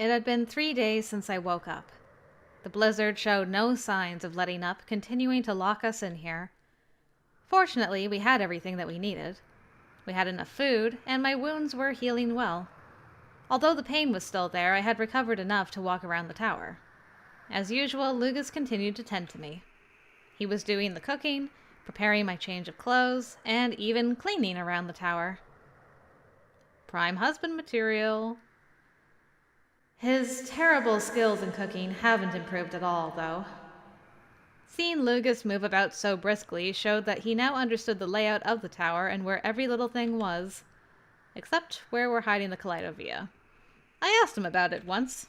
It had been 3 days since I woke up. The blizzard showed no signs of letting up, continuing to lock us in here. Fortunately, we had everything that we needed. We had enough food, and my wounds were healing well. Although the pain was still there, I had recovered enough to walk around the tower. As usual, Lugus continued to tend to me. He was doing the cooking, preparing my change of clothes, and even cleaning around the tower. Prime husband material. His terrible skills in cooking haven't improved at all, though. Seeing Lugus move about so briskly showed that he now understood the layout of the tower and where every little thing was, except where we're hiding the Kaleidovia. I asked him about it once.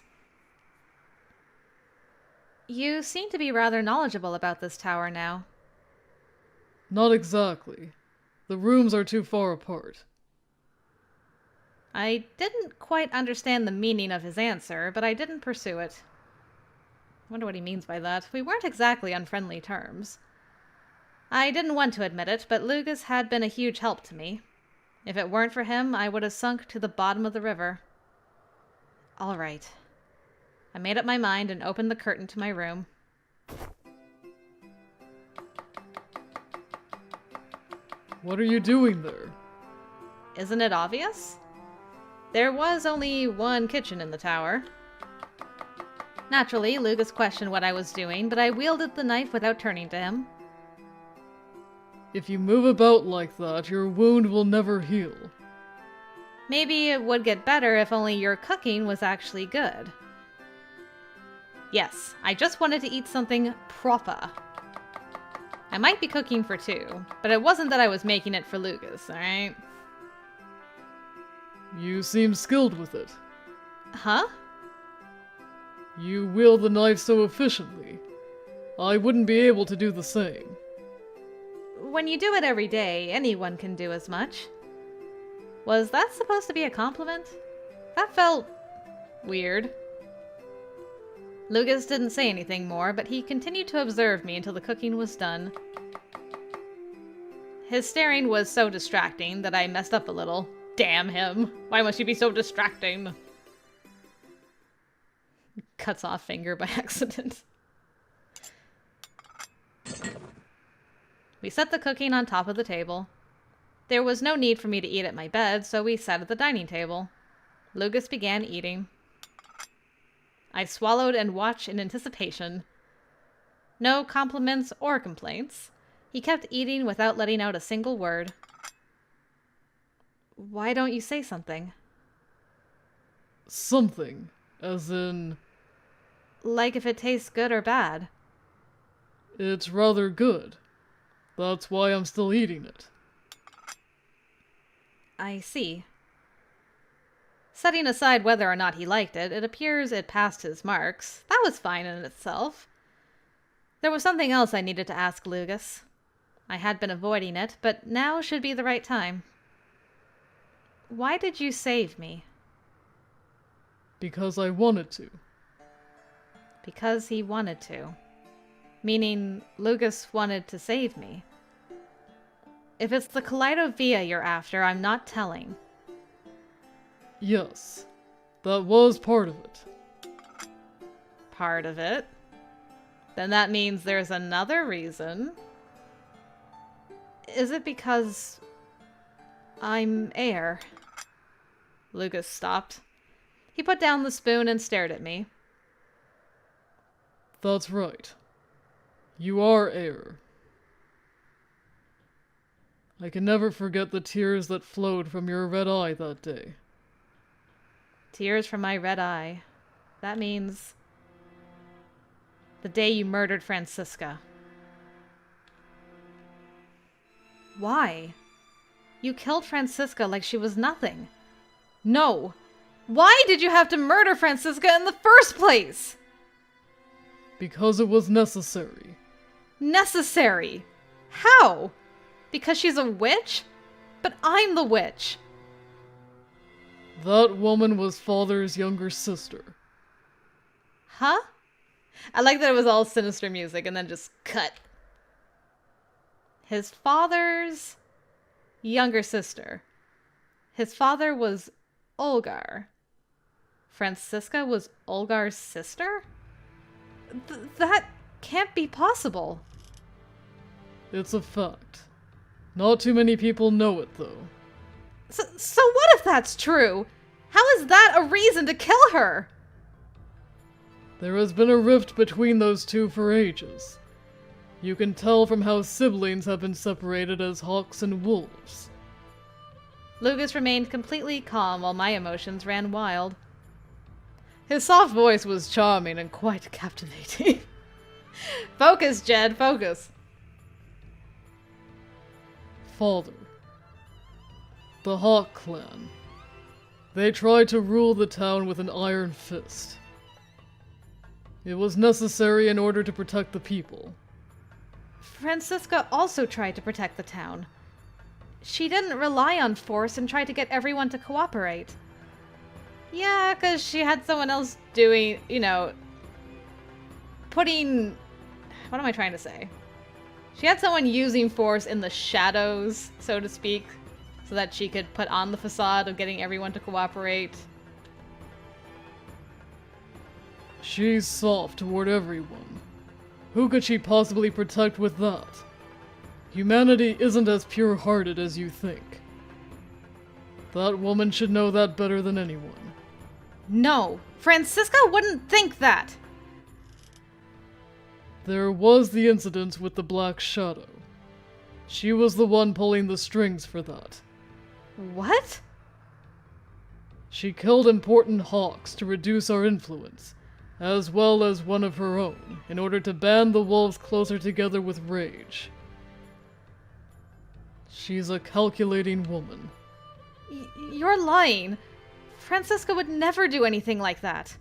You seem to be rather knowledgeable about this tower now. Not exactly. The rooms are too far apart. I didn't quite understand the meaning of his answer, but I didn't pursue it. I wonder what he means by that. We weren't exactly on friendly terms. I didn't want to admit it, but Lugus had been a huge help to me. If it weren't for him, I would have sunk to the bottom of the river. All right. I made up my mind and opened the curtain to my room. What are you doing there? Isn't it obvious? There was only one kitchen in the tower. Naturally, Lugus questioned what I was doing, but I wielded the knife without turning to him. If you move about like that, your wound will never heal. Maybe it would get better if only your cooking was actually good. Yes, I just wanted to eat something proper. I might be cooking for two, but it wasn't that I was making it for Lugus, alright? You seem skilled with it. Huh? You wield the knife so efficiently. I wouldn't be able to do the same. When you do it every day, anyone can do as much. Was that supposed to be a compliment? That felt weird. Lugus didn't say anything more, but he continued to observe me until the cooking was done. His staring was so distracting that I messed up a little. Damn him! Why must you be so distracting? Cuts off finger by accident. We set the cooking on top of the table. There was no need for me to eat at my bed, so we sat at the dining table. Lugus began eating. I swallowed and watched in anticipation. No compliments or complaints. He kept eating without letting out a single word. Why don't you say something? Something, as in... Like if it tastes good or bad. It's rather good. That's why I'm still eating it. I see. Setting aside whether or not he liked it, it appears it passed his marks. That was fine in itself. There was something else I needed to ask Lugus. I had been avoiding it, but now should be the right time. Why did you save me? Because I wanted to. Because he wanted to. Meaning Lugus wanted to save me. If it's the Kaleidovia you're after, I'm not telling. Yes, that was part of it. Part of it? Then that means there's another reason. Is it because I'm heir? Lugus stopped. He put down the spoon and stared at me. That's right. You are heir. I can never forget the tears that flowed from your red eye that day. Tears from my red eye. That means... the day you murdered Francisca. Why? You killed Francisca like she was nothing. No! Why did you have to murder Francisca in the first place? Because it was necessary. Necessary? How? Because she's a witch? But I'm the witch. That woman was Father's younger sister. Huh? I like that it was all sinister music and then just cut. His father's younger sister. His father was Olgar. Francisca was Olgar's sister? That can't be possible. It's a fact. Not too many people know it, though. So what if that's true? How is that a reason to kill her? There has been a rift between those two for ages. You can tell from how siblings have been separated as hawks and wolves. Lugus remained completely calm while my emotions ran wild. His soft voice was charming and quite captivating. Focus, Jed, focus. Father. The Hawk Clan. They tried to rule the town with an iron fist. It was necessary in order to protect the people. Francisca also tried to protect the town. She didn't rely on force and tried to get everyone to cooperate. Yeah, because she had someone else doing, putting... What am I trying to say? She had someone using force in the shadows, so to speak, so that she could put on the facade of getting everyone to cooperate. She's soft toward everyone. Who could she possibly protect with that? Humanity isn't as pure-hearted as you think. That woman should know that better than anyone. No, Francisca wouldn't think that. There was the incident with the Black Shadow. She was the one pulling the strings for that. What? She killed important hawks to reduce our influence, as well as one of her own, in order to band the wolves closer together with rage. She's a calculating woman. You're lying. Francisca would never do anything like that.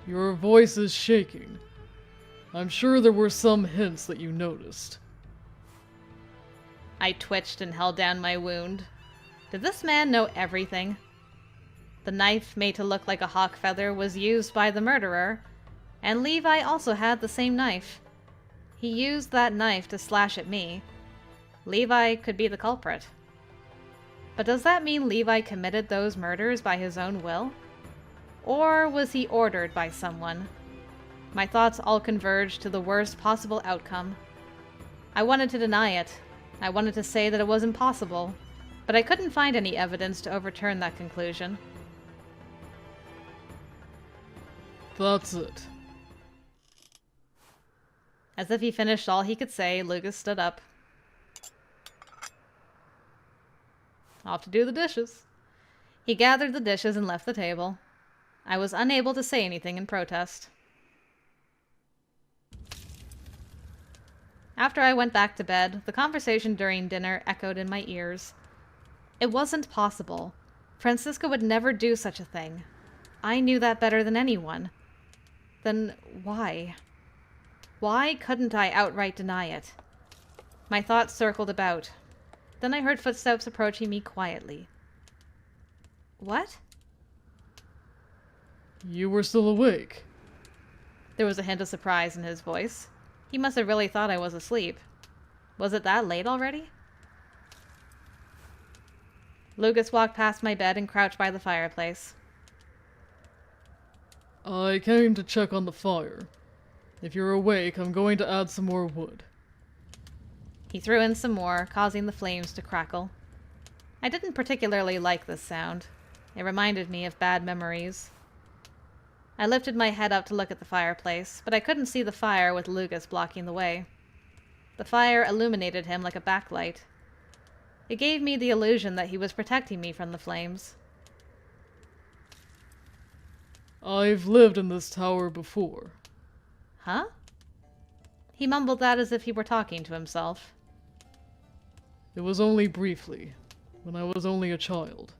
Your voice is shaking. I'm sure there were some hints that you noticed. I twitched and held down my wound. Did this man know everything? The knife made to look like a hawk feather was used by the murderer, and Levi also had the same knife. He used that knife to slash at me. Levi could be the culprit. But does that mean Levi committed those murders by his own will? Or was he ordered by someone? My thoughts all converged to the worst possible outcome. I wanted to deny it. I wanted to say that it was impossible, but I couldn't find any evidence to overturn that conclusion. That's it. As if he finished all he could say, Lugus stood up. Off to do the dishes. He gathered the dishes and left the table. I was unable to say anything in protest. After I went back to bed, the conversation during dinner echoed in my ears. It wasn't possible. Francisca would never do such a thing. I knew that better than anyone. Then why? Why couldn't I outright deny it? My thoughts circled about. Then I heard footsteps approaching me quietly. What? You were still awake. There was a hint of surprise in his voice. He must have really thought I was asleep. Was it that late already? Lugus walked past my bed and crouched by the fireplace. I came to check on the fire. If you're awake, I'm going to add some more wood. He threw in some more, causing the flames to crackle. I didn't particularly like this sound. It reminded me of bad memories. I lifted my head up to look at the fireplace, but I couldn't see the fire with Lugus blocking the way. The fire illuminated him like a backlight. It gave me the illusion that he was protecting me from the flames. I've lived in this tower before. Huh? He mumbled that as if he were talking to himself. It was only briefly, when I was only a child.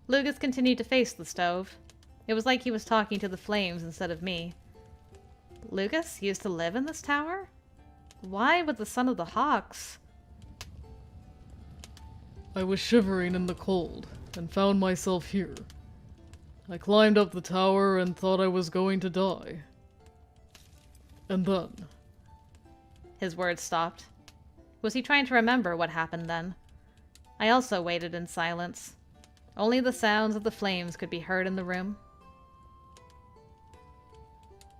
Lugus continued to face the stove. It was like he was talking to the flames instead of me. Lugus used to live in this tower? Why would the son of the Hawks? I was shivering in the cold, and found myself here. I climbed up the tower and thought I was going to die. And then... His words stopped. Was he trying to remember what happened then? I also waited in silence. Only the sounds of the flames could be heard in the room.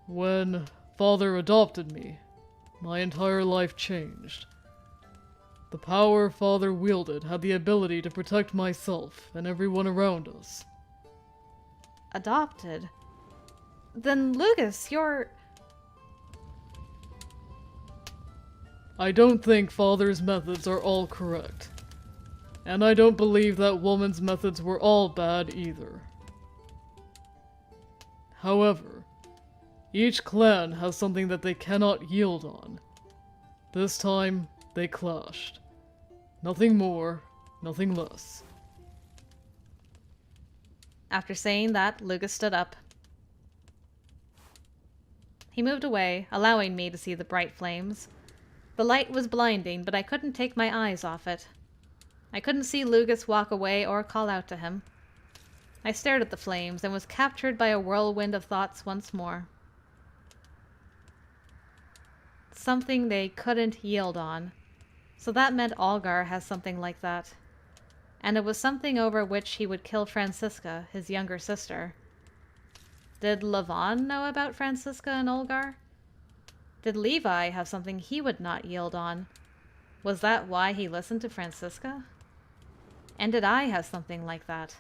When Father adopted me, my entire life changed. The power Father wielded had the ability to protect myself and everyone around us. Adopted? Then Lugus, you're... I don't think Father's methods are all correct. And I don't believe that woman's methods were all bad either. However, each clan has something that they cannot yield on. This time, they clashed. Nothing more, nothing less. After saying that, Lugus stood up. He moved away, allowing me to see the bright flames. The light was blinding, but I couldn't take my eyes off it. I couldn't see Lugus walk away or call out to him. I stared at the flames and was captured by a whirlwind of thoughts once more. Something they couldn't yield on. So that meant Algar has something like that. And it was something over which he would kill Francisca, his younger sister. Did Levon know about Francisca and Algar? Did Levi have something he would not yield on? Was that why he listened to Francisca? And did I have something like that?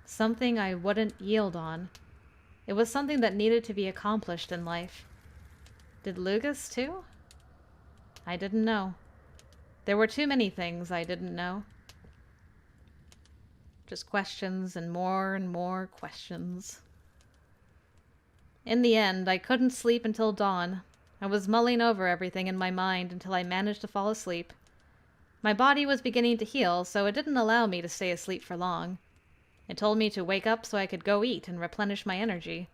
Something I wouldn't yield on. It was something that needed to be accomplished in life. Did Lugus too? I didn't know. There were too many things I didn't know. Just questions and more questions. In the end, I couldn't sleep until dawn. I was mulling over everything in my mind until I managed to fall asleep. My body was beginning to heal, so it didn't allow me to stay asleep for long. It told me to wake up so I could go eat and replenish my energy.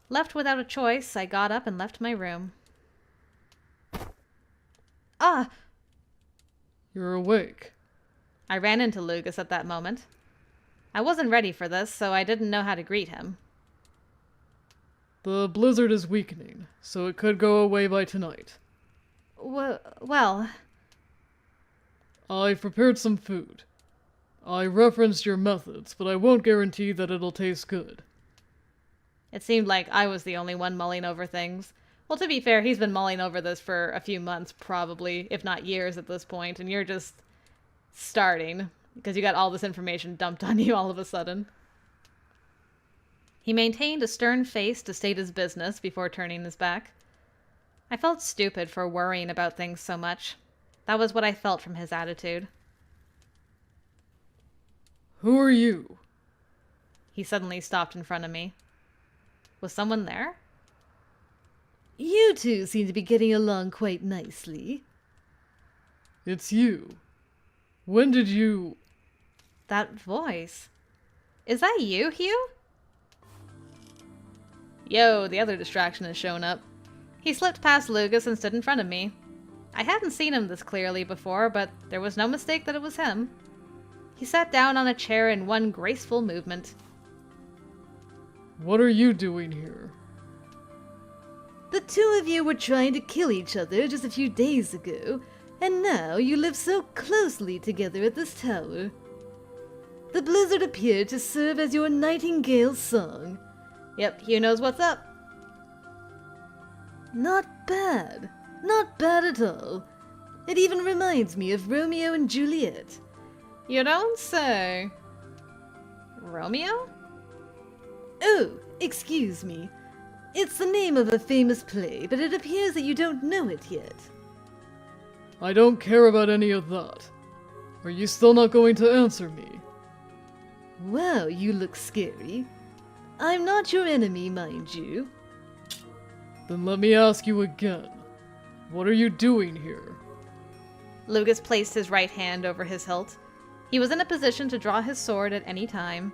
Left without a choice, I got up and left my room. Ah! You're awake. I ran into Lugus at that moment. I wasn't ready for this, so I didn't know how to greet him. The blizzard is weakening, so it could go away by tonight. Well... I've prepared some food. I referenced your methods, but I won't guarantee that it'll taste good. It seemed like I was the only one mulling over things. Well, to be fair, he's been mulling over this for a few months, probably, if not years at this point, and you're just starting, because you got all this information dumped on you all of a sudden. He maintained a stern face to state his business before turning his back. I felt stupid for worrying about things so much. That was what I felt from his attitude. Who are you? He suddenly stopped in front of me. Was someone there? You two seem to be getting along quite nicely. It's you. When did you... That voice. Is that you, Hugh? Yo, the other distraction has shown up. He slipped past Lugus and stood in front of me. I hadn't seen him this clearly before, but there was no mistake that it was him. He sat down on a chair in one graceful movement. What are you doing here? The two of you were trying to kill each other just a few days ago, and now you live so closely together at this tower. The blizzard appeared to serve as your Nightingale song. Yep, Hugh knows what's up. Not bad. Not bad at all. It even reminds me of Romeo and Juliet. You don't say. Romeo? Oh, excuse me. It's the name of a famous play, but it appears that you don't know it yet. I don't care about any of that. Are you still not going to answer me? Wow, you look scary. I'm not your enemy, mind you. Then let me ask you again. What are you doing here? Lugus placed his right hand over his hilt. He was in a position to draw his sword at any time.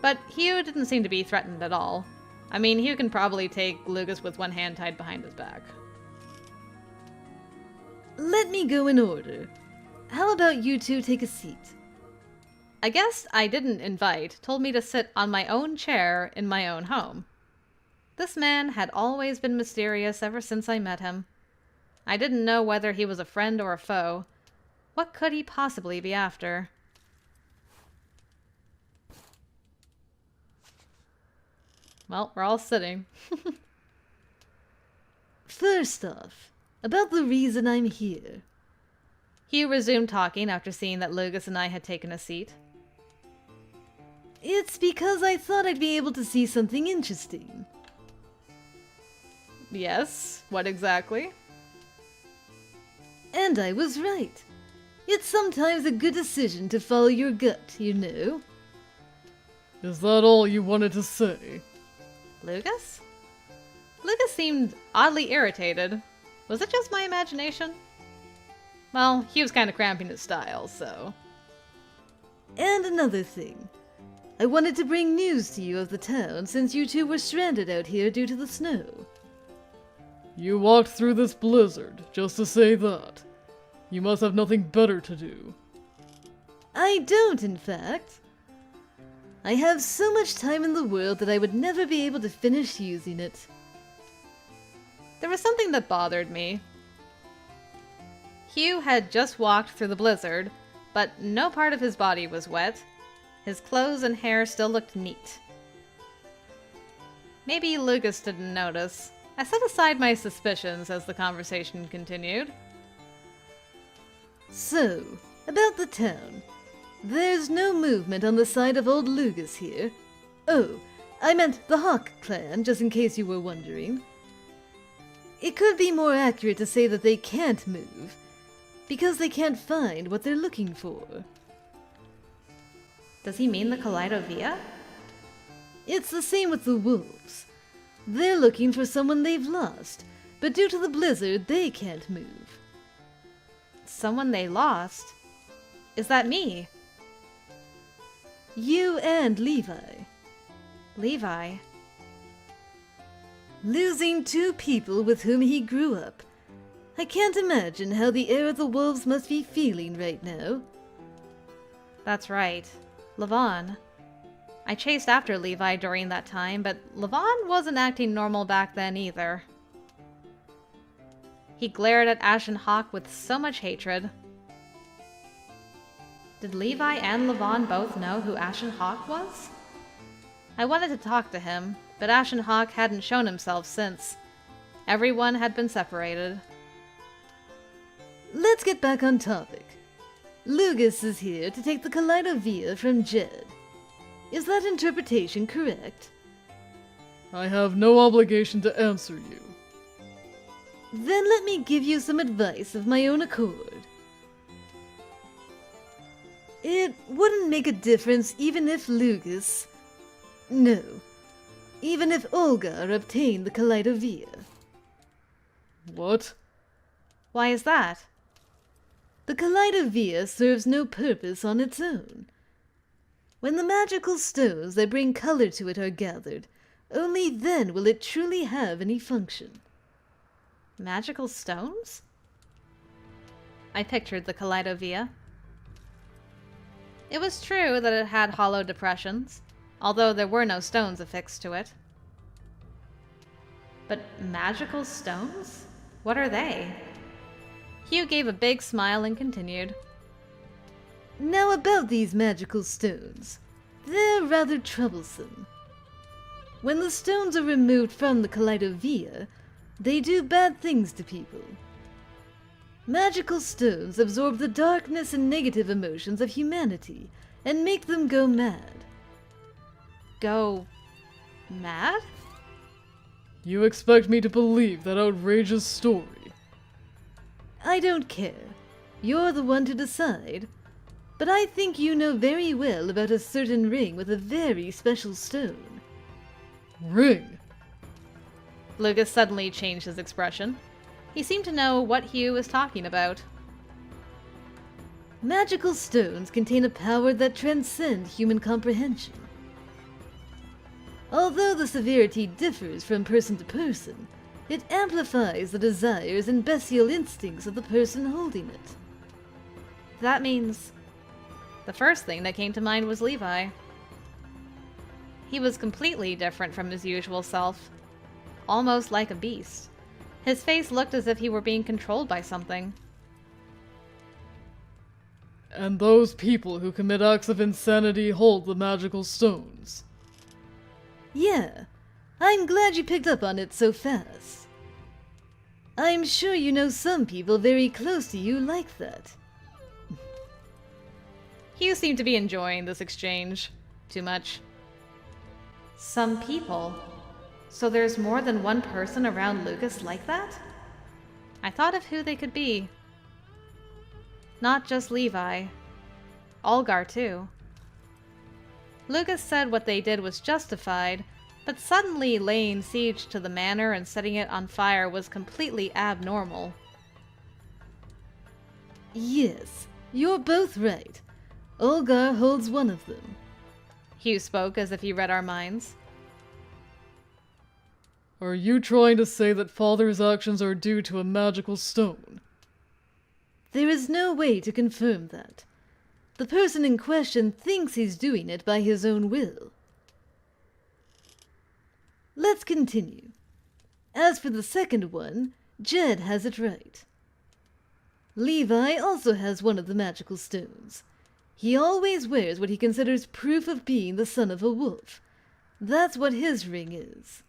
But Hugh didn't seem to be threatened at all. I mean, Hugh can probably take Lugus with one hand tied behind his back. Let me go in order. How about you two take a seat? A guest I didn't invite told me to sit on my own chair in my own home. This man had always been mysterious ever since I met him. I didn't know whether he was a friend or a foe. What could he possibly be after? Well, we're all sitting. First off, about the reason I'm here. Hugh resumed talking after seeing that Lugus and I had taken a seat. It's because I thought I'd be able to see something interesting. Yes, what exactly? And I was right. It's sometimes a good decision to follow your gut, you know. Is that all you wanted to say? Lugus? Lugus seemed oddly irritated. Was it just my imagination? Well, he was kind of cramping his style, so... And another thing. I wanted to bring news to you of the town since you two were stranded out here due to the snow. You walked through this blizzard just to say that. You must have nothing better to do. I don't, in fact. I have so much time in the world that I would never be able to finish using it. There was something that bothered me. Hugh had just walked through the blizzard, but no part of his body was wet. His clothes and hair still looked neat. Maybe Lugus didn't notice. I set aside my suspicions as the conversation continued. So, about the town. There's no movement on the side of old Lugus here. Oh, I meant the Hawk clan, just in case you were wondering. It could be more accurate to say that they can't move, because they can't find what they're looking for. Does he mean the Kaleidovia? It's the same with the wolves. They're looking for someone they've lost, but due to the blizzard, they can't move. Someone they lost? Is that me? You and Levi. Levi? Losing two people with whom he grew up. I can't imagine how the heir of the wolves must be feeling right now. That's right. Levon. I chased after Levi during that time, but Levon wasn't acting normal back then either. He glared at Ashen Hawk with so much hatred. Did Levi and Levon both know who Ashen Hawk was? I wanted to talk to him, but Ashen Hawk hadn't shown himself since. Everyone had been separated. Let's get back on topic. Lugus is here to take the Kaleidovia from Jed. Is that interpretation correct? I have no obligation to answer you. Then let me give you some advice of my own accord. It wouldn't make a difference even if Lugus... No. Even if Olga obtained the Kaleidovia. What? Why is that? The Kaleidovia serves no purpose on its own. When the magical stones that bring color to it are gathered, only then will it truly have any function. Magical stones? I pictured the Kaleidovia. It was true that it had hollow depressions, although there were no stones affixed to it. But magical stones? What are they? Hugh gave a big smile and continued. Now about these magical stones. They're rather troublesome. When the stones are removed from the Kaleidovia, they do bad things to people. Magical stones absorb the darkness and negative emotions of humanity and make them go mad. Go... mad? You expect me to believe that outrageous story? I don't care. You're the one to decide. But I think you know very well about a certain ring with a very special stone. Ring? Lugus suddenly changed his expression. He seemed to know what Hugh was talking about. Magical stones contain a power that transcends human comprehension. Although the severity differs from person to person, it amplifies the desires and bestial instincts of the person holding it. That means... The first thing that came to mind was Levi. He was completely different from his usual self. Almost like a beast. His face looked as if he were being controlled by something. And those people who commit acts of insanity hold the magical stones. Yeah, I'm glad you picked up on it so fast. I'm sure you know some people very close to you like that. Hugh seemed to be enjoying this exchange too much. Some people? So there's more than one person around Lugus like that? I thought of who they could be. Not just Levi. Olgar, too. Lugus said what they did was justified, but suddenly laying siege to the manor and setting it on fire was completely abnormal. Yes, you're both right. Olgar holds one of them. Hugh spoke as if he read our minds. Are you trying to say that Father's actions are due to a magical stone? There is no way to confirm that. The person in question thinks he's doing it by his own will. Let's continue. As for the second one, Jed has it right. Levi also has one of the magical stones. He always wears what he considers proof of being the son of a wolf. That's what his ring is.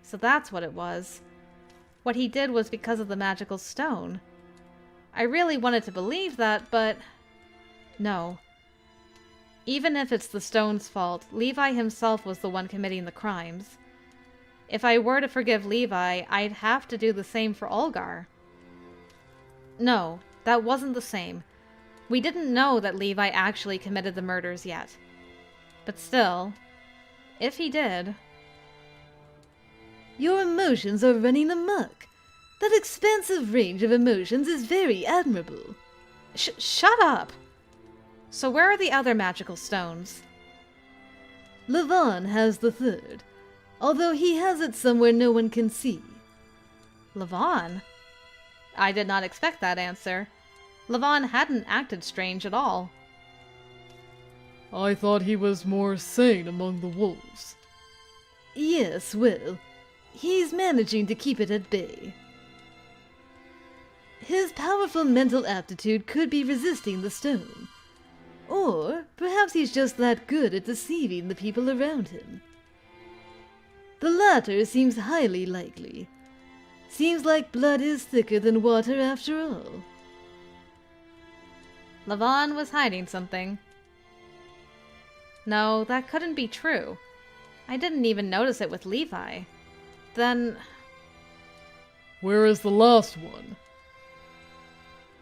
So that's what it was. What he did was because of the magical stone. I really wanted to believe that, but no. Even if it's the stone's fault, Levi himself was the one committing the crimes. If I were to forgive Levi, I'd have to do the same for Olgar. No, that wasn't the same. We didn't know that Levi actually committed the murders yet. But still, if he did... Your emotions are running amok. That expansive range of emotions is very admirable. Shut up! So where are the other magical stones? Levon has the third, although he has it somewhere no one can see. Levon? I did not expect that answer. Levon hadn't acted strange at all. I thought he was more sane among the wolves. Yes, well, he's managing to keep it at bay. His powerful mental aptitude could be resisting the stone. Or perhaps he's just that good at deceiving the people around him. The latter seems highly likely. Seems like blood is thicker than water after all. Levon was hiding something. No, that couldn't be true. I didn't even notice it with Levi. Then... Where is the last one?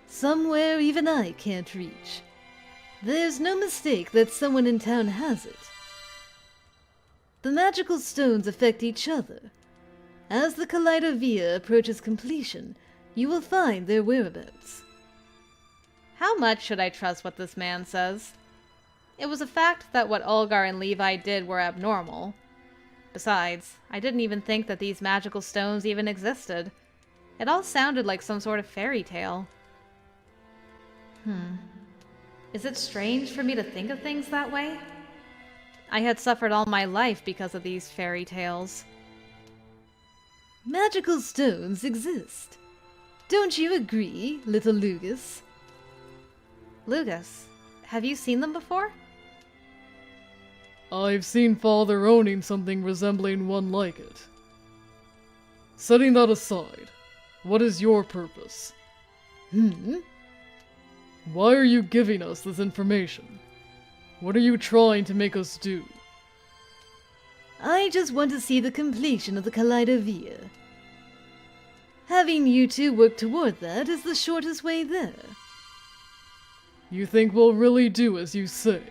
Somewhere even I can't reach. There's no mistake that someone in town has it. The magical stones affect each other. As the Kaleidovia approaches completion, you will find their whereabouts. How much should I trust what this man says? It was a fact that what Olgar and Levi did were abnormal. Besides, I didn't even think that these magical stones even existed. It all sounded like some sort of fairy tale. Is it strange for me to think of things that way? I had suffered all my life because of these fairy tales. Magical stones exist. Don't you agree, little Lugus? Lugus, have you seen them before? I've seen Father owning something resembling one like it. Setting that aside, what is your purpose? Why are you giving us this information? What are you trying to make us do? I just want to see the completion of the Kaleidovia. Having you two work toward that is the shortest way there. You think we'll really do as you say?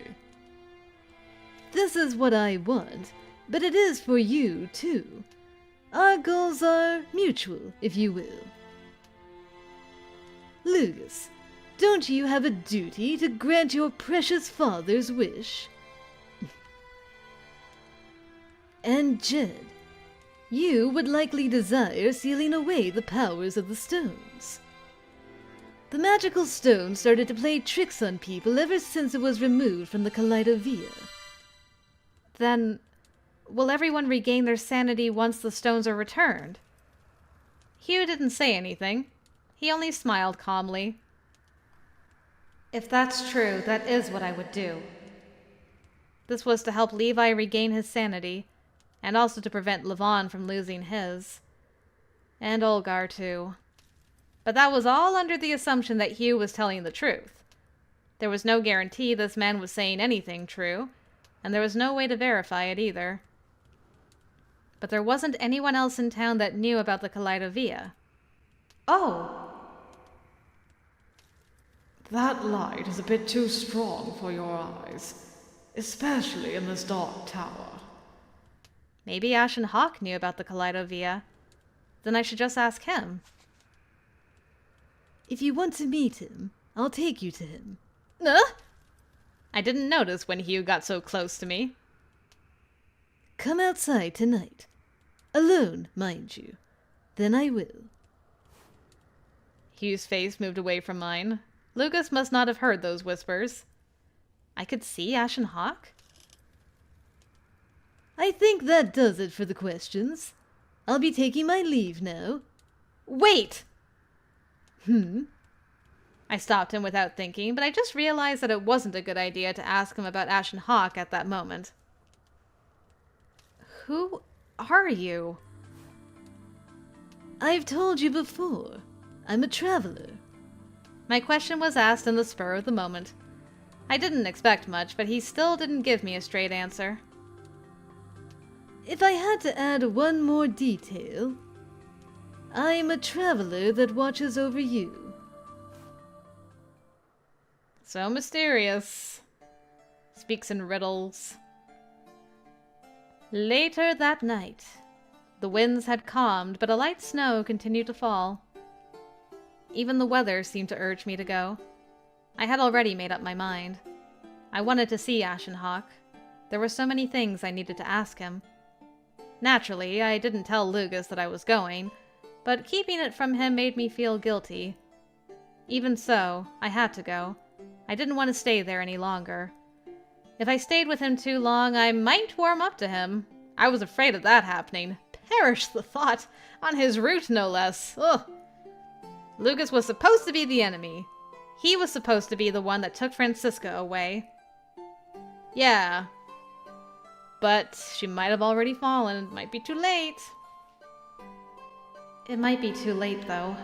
This is what I want, but it is for you, too. Our goals are mutual, if you will. Lugus, don't you have a duty to grant your precious father's wish? And Jed, you would likely desire sealing away the powers of the stones. The magical stone started to play tricks on people ever since it was removed from the Kaleidovia. Then, will everyone regain their sanity once the stones are returned? Hugh didn't say anything. He only smiled calmly. If that's true, that is what I would do. This was to help Levi regain his sanity. and also to prevent Levon from losing his. And Olgar, too. But that was all under the assumption that Hugh was telling the truth. There was no guarantee this man was saying anything true, and there was no way to verify it either. But there wasn't anyone else in town that knew about the Kaleidovia. Oh! That light is a bit too strong for your eyes, especially in this dark tower. Maybe Ashen Hawk knew about the Kaleidovia. Then I should just ask him. If you want to meet him, I'll take you to him. I didn't notice when Hugh got so close to me. Come outside tonight. Alone, mind you. Then I will. Hugh's face moved away from mine. Lugus must not have heard those whispers. I could see Ashen Hawk? I think that does it for the questions. I'll be taking my leave now. Wait! I stopped him without thinking, but I just realized that it wasn't a good idea to ask him about Ashen Hawk at that moment. Who are you? I've told you before. I'm a traveler. My question was asked in the spur of the moment. I didn't expect much, but he still didn't give me a straight answer. If I had to add one more detail, I'm a traveler that watches over you. So mysterious. Speaks in riddles. Later that night, the winds had calmed, but a light snow continued to fall. Even the weather seemed to urge me to go. I had already made up my mind. I wanted to see Ashen Hawk. There were so many things I needed to ask him. Naturally, I didn't tell Lugus that I was going, but keeping it from him made me feel guilty. Even so, I had to go. I didn't want to stay there any longer. If I stayed with him too long, I might warm up to him. I was afraid of that happening. Perish the thought! On his route, no less. Ugh! Lugus was supposed to be the enemy. He was supposed to be the one that took Francisca away. Yeah. But she might have already fallen. It might be too late. It might be too late, though.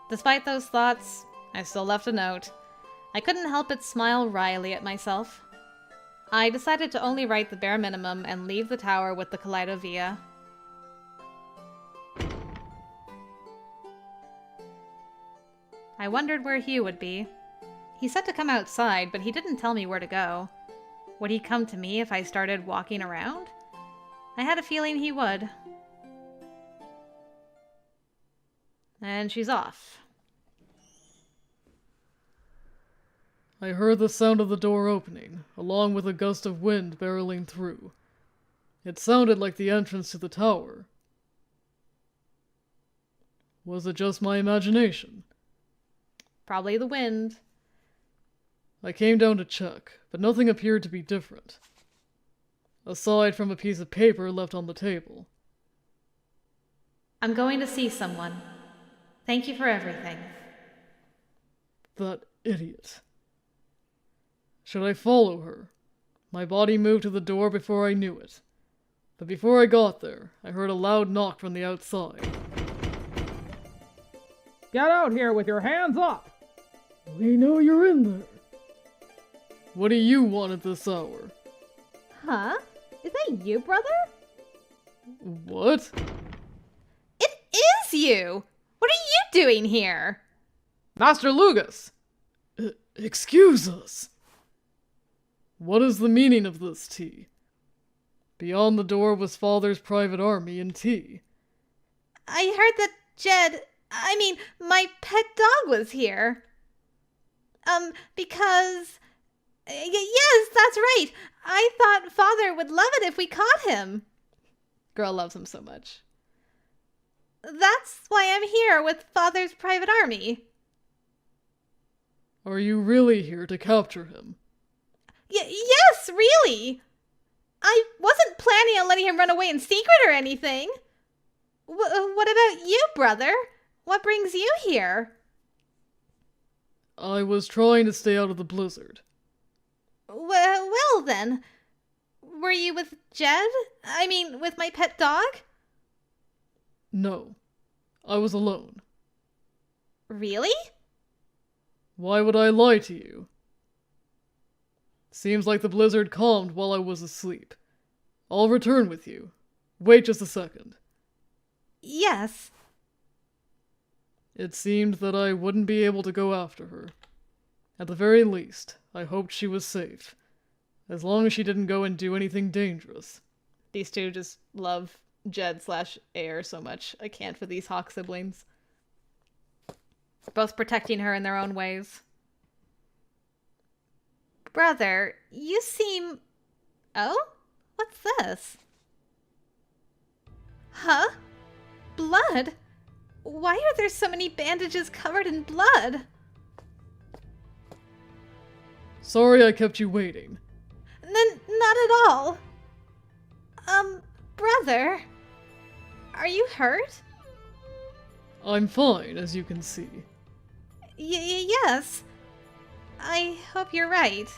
Despite those thoughts, I still left a note. I couldn't help but smile wryly at myself. I decided to only write the bare minimum and leave the tower with the Kaleidovia. I wondered where Hugh would be. He said to come outside, but he didn't tell me where to go. Would he come to me if I started walking around? I had a feeling he would. And she's off. I heard the sound of the door opening, along with a gust of wind barreling through. It sounded like the entrance to the tower. Was it just my imagination? Probably the wind. I came down to check, but nothing appeared to be different, aside from a piece of paper left on the table. I'm going to see someone. Thank you for everything. That idiot. Should I follow her? My body moved to the door before I knew it. But before I got there, I heard a loud knock from the outside. Get out here with your hands up! We know you're in there. What do you want at this hour? Huh? Is that you, brother? What? It is you! What are you doing here? Master Lugus! Excuse us. What is the meaning of this tea? Beyond the door was Father's private army in tea. I heard that my pet dog was here. Because... Yes, that's right. I thought Father would love it if we caught him. Girl loves him so much. That's why I'm here with Father's private army. Are you really here to capture him? Yes, really. I wasn't planning on letting him run away in secret or anything. What about you, brother? What brings you here? I was trying to stay out of the blizzard. Well then, Were you with Jed? I mean, with my pet dog? No. I was alone. Really? Why would I lie to you? Seems like the blizzard calmed while I was asleep. I'll return with you. Wait just a second. Yes. It seemed that I wouldn't be able to go after her. At the very least, I hoped she was safe. As long as she didn't go and do anything dangerous. These two just love Jed/Air so much. I can't with these Hawk siblings. Both protecting her in their own ways. Brother, you seem... Oh? What's this? Huh? Blood? Why are there so many bandages covered in blood? Sorry I kept you waiting. Not at all. Brother? Are you hurt? I'm fine, as you can see. Yes. I hope you're right.